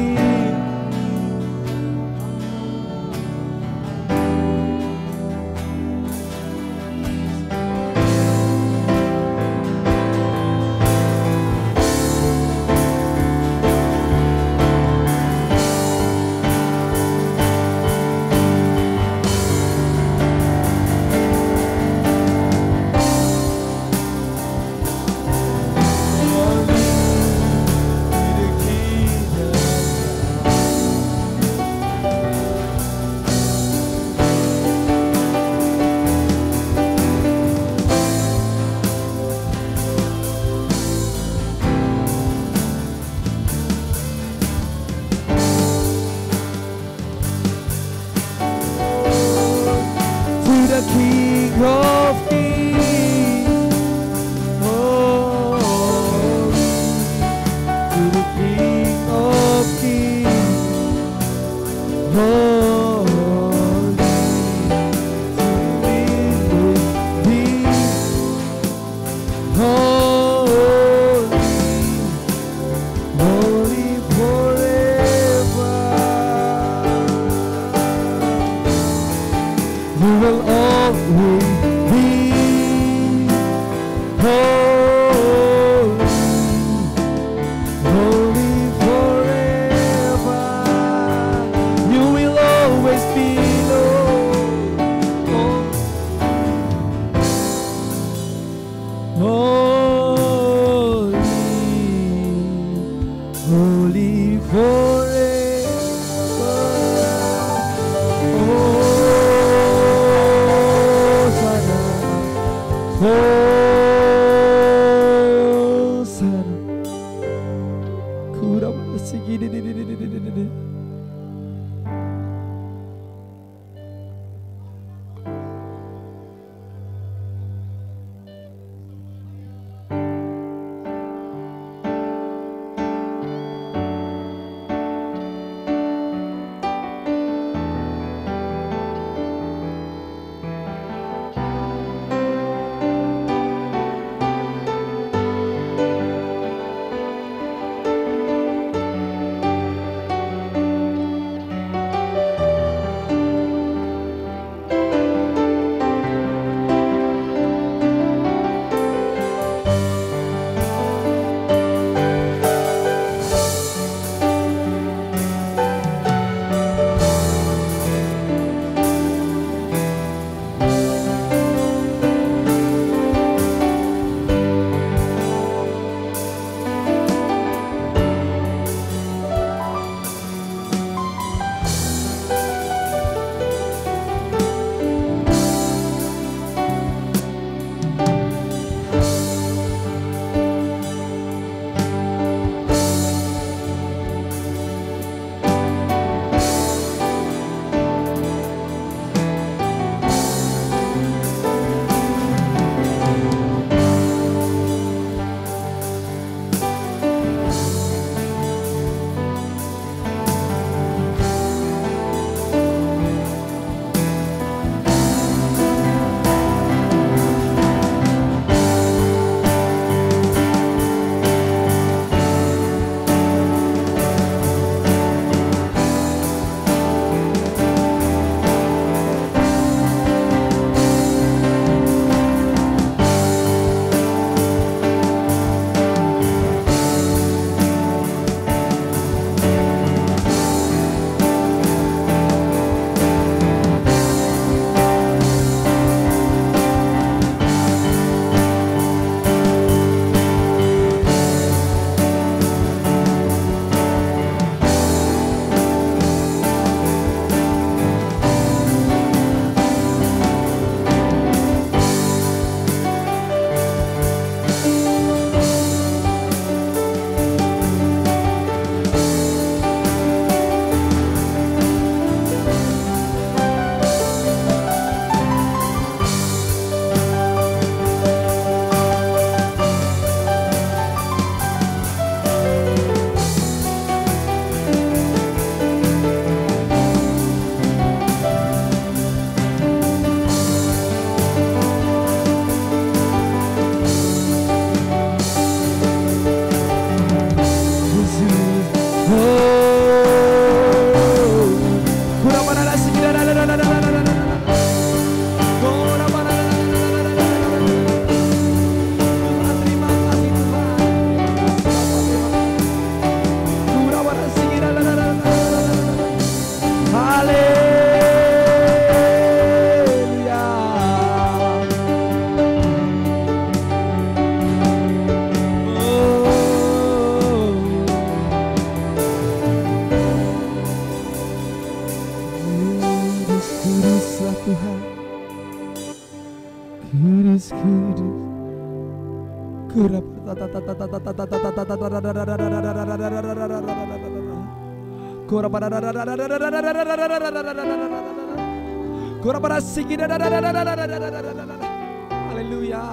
Haleluya.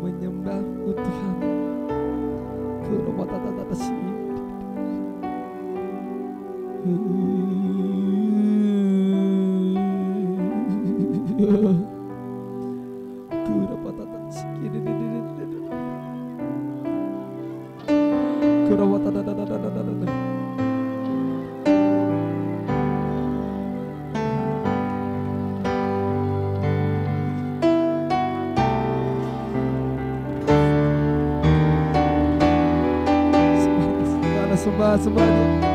Menyembahmu Tuhan. Sembah.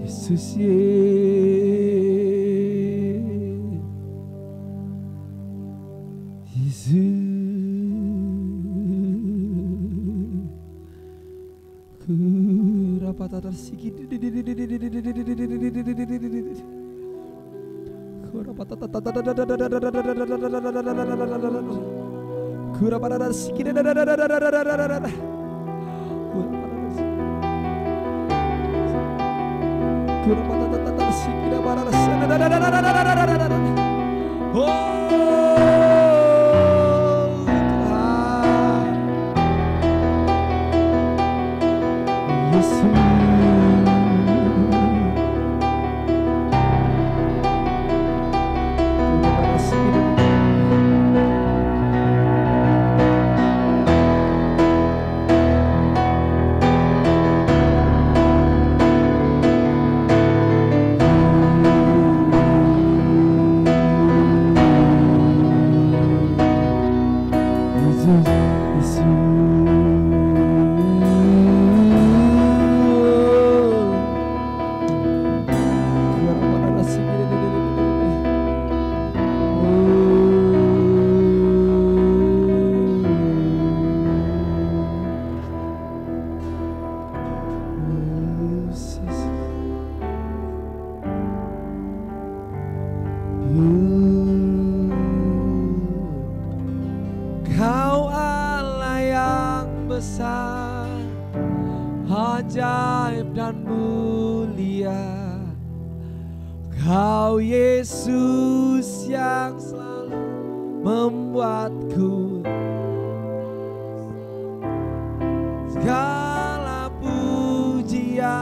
Yesus Yesus Kau Allah yang besar, ajaib dan mulia. Kau Yesus yang selalu membuatku segala pujian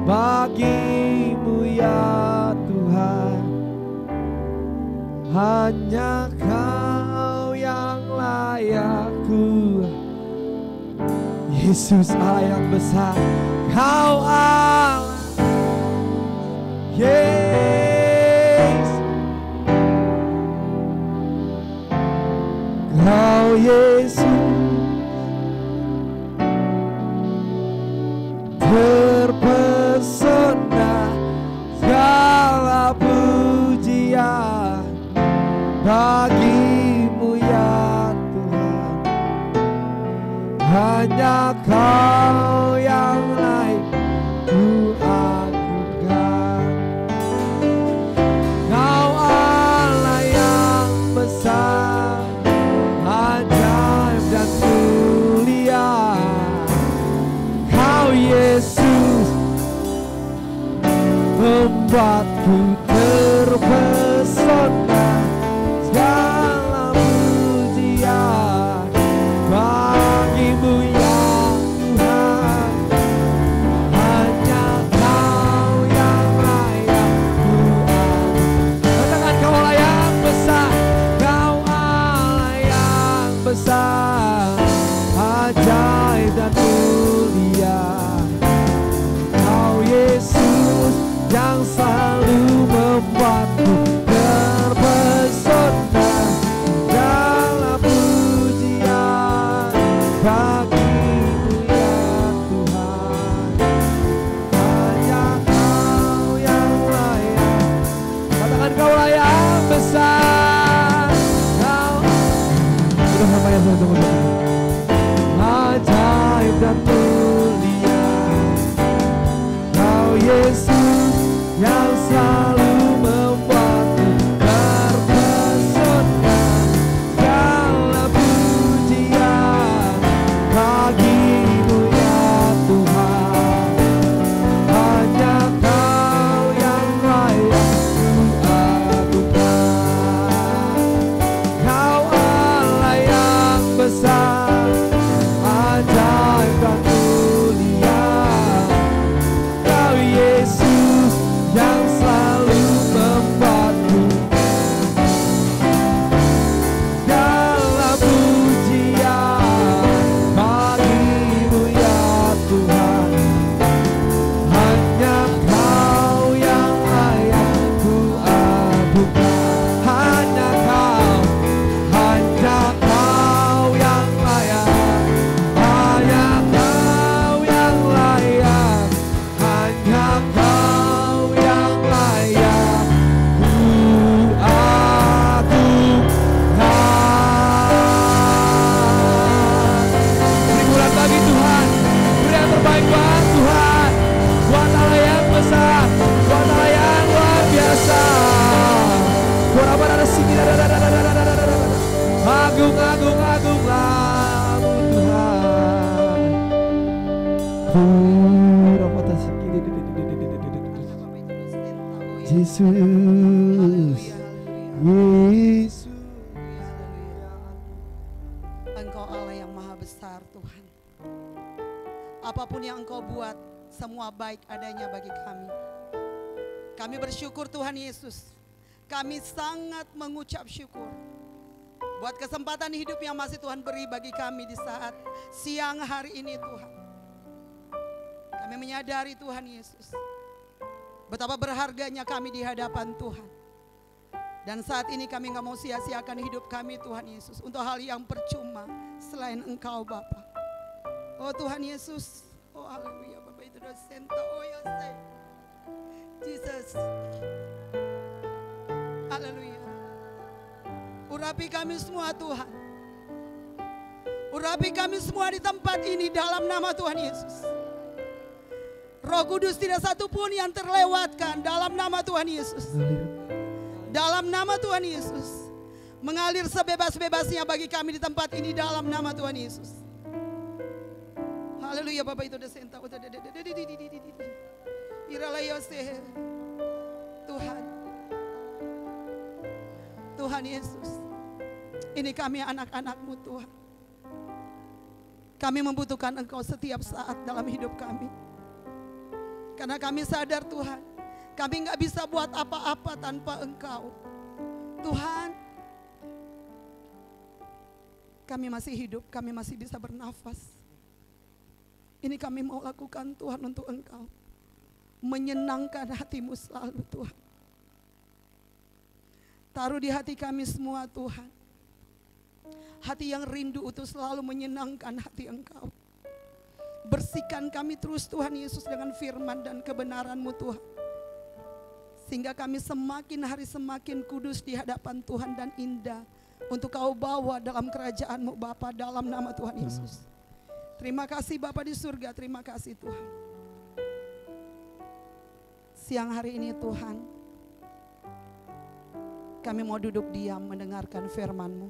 bagimu ya Tuhan. Hanya Kau yang layak ku, Yesus Allah yang besar. Kau Allah, yes. Kau Yesus terpesona segala pujian bagimu ya Tuhan. Hanya Kau yang layak ku agungkan. Kau Allah yang besar, ajaib dan mulia. Kau Yesus membuatku terpesona segala pujian bagimu ya Tuhan. Hanya Kau yang layak ku agungkan. Katakan Kau Allah yang besar, Kau Allah yang besar, ajaib dan mulia. Kau Yesus yang selalu membuatku terpesona dalam pujian bagimu ya Tuhan. Hanya Kau yang layak. Katakan Kau lah yang besar. Kau sudah sampai yang saya tunggu. Ajaib dan mulia. Kau Yesus yang selalu membuatku terpesona segala pujian bagimu ya Tuhan. Hanya Kau yang layak ku agungkan. Kau Allah yang besar, ajaib dan mulia. Kau Yesus yang selalu Yesus, Haleluya, haleluya. Yesus. Engkau Allah yang maha besar Tuhan. Apapun yang Engkau buat, semua baik adanya bagi kami. Kami bersyukur Tuhan Yesus. Kami sangat mengucap syukur buat kesempatan hidup yang masih Tuhan beri bagi kami di saat siang hari ini Tuhan. Kami menyadari Tuhan Yesus, betapa berharganya kami di hadapan Tuhan. Dan saat ini kami gak mau sia-siakan hidup kami Tuhan Yesus untuk hal yang percuma selain Engkau Bapa. Oh Tuhan Yesus, oh haleluya Bapak itu dosen, oh ya saya, Jesus, haleluya. Urapi kami semua Tuhan, urapi kami semua di tempat ini dalam nama Tuhan Yesus. Roh Kudus tidak satu pun yang terlewatkan dalam nama Tuhan Yesus. Dalam nama Tuhan Yesus, mengalir sebebas-bebasnya bagi kami di tempat ini dalam nama Tuhan Yesus. Haleluya Bapak itu dosen tahu. Tuhan, Tuhan Yesus, ini kami anak-anak-Mu Tuhan. Kami membutuhkan Engkau setiap saat dalam hidup kami. Karena kami sadar Tuhan, kami gak bisa buat apa-apa tanpa Engkau. Tuhan, kami masih hidup, kami masih bisa bernafas. Ini kami mau lakukan Tuhan untuk Engkau. Menyenangkan hati-Mu selalu Tuhan. Taruh di hati kami semua Tuhan. Hati yang rindu untuk selalu menyenangkan hati Engkau. Bersihkan kami terus Tuhan Yesus dengan firman dan kebenaran-Mu Tuhan. Sehingga kami semakin hari semakin kudus di hadapan Tuhan dan indah. Untuk Kau bawa dalam kerajaan-Mu Bapa dalam nama Tuhan Yesus. Terima kasih Bapa di surga, terima kasih Tuhan. Siang hari ini Tuhan, kami mau duduk diam mendengarkan firman-Mu.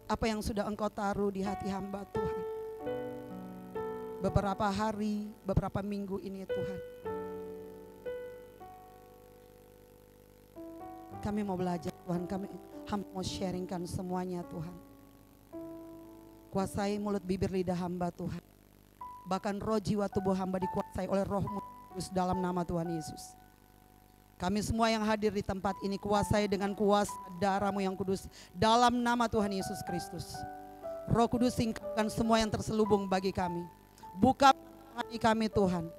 Apa yang sudah Engkau taruh di hati hamba Tuhan. Beberapa hari, beberapa minggu ini Tuhan. Kami mau belajar Tuhan, kami mau sharingkan semuanya Tuhan. Kuasai mulut bibir lidah hamba Tuhan. Bahkan roh jiwa tubuh hamba dikuasai oleh Roh-Mu Kudus dalam nama Tuhan Yesus. Kami semua yang hadir di tempat ini kuasai dengan kuasa darah-Mu yang kudus dalam nama Tuhan Yesus Kristus. Roh Kudus singkapkan semua yang terselubung bagi kami. Buka hati kami Tuhan.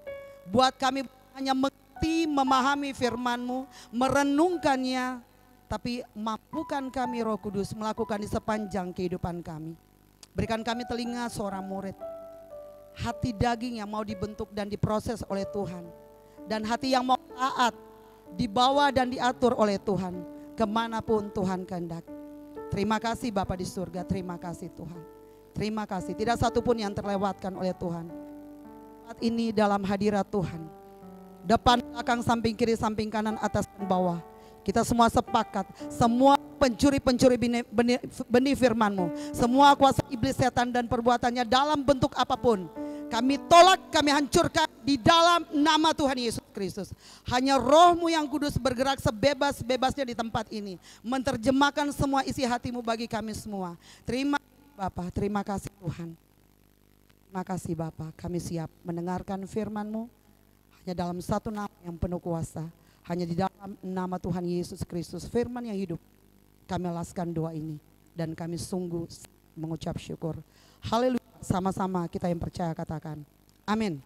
Buat kami hanya mengerti, memahami firman-Mu, merenungkannya. Tapi mampukan kami Roh Kudus melakukan di sepanjang kehidupan kami. Berikan kami telinga seorang murid. Hati daging yang mau dibentuk dan diproses oleh Tuhan. Dan hati yang mau taat, dibawa dan diatur oleh Tuhan. Kemanapun Tuhan kehendak. Terima kasih Bapa di surga, terima kasih Tuhan. Terima kasih, tidak satu pun yang terlewatkan oleh Tuhan. Saat ini dalam hadirat Tuhan. Depan, belakang, samping kiri, samping kanan, atas dan bawah. Kita semua sepakat, semua pencuri-pencuri benih firman-Mu, semua kuasa iblis setan dan perbuatannya dalam bentuk apapun, kami tolak, kami hancurkan di dalam nama Tuhan Yesus Kristus. Hanya Roh-Mu yang kudus bergerak sebebas-bebasnya di tempat ini, menerjemahkan semua isi hati-Mu bagi kami semua. Terima kasih Bapa, terima kasih Tuhan. Terima kasih Bapa, kami siap mendengarkan firman-Mu hanya dalam satu nama yang penuh kuasa. Hanya di dalam nama Tuhan Yesus Kristus, firman yang hidup. Kami alaskan doa ini dan kami sungguh mengucap syukur. Haleluya, sama-sama kita yang percaya katakan amin.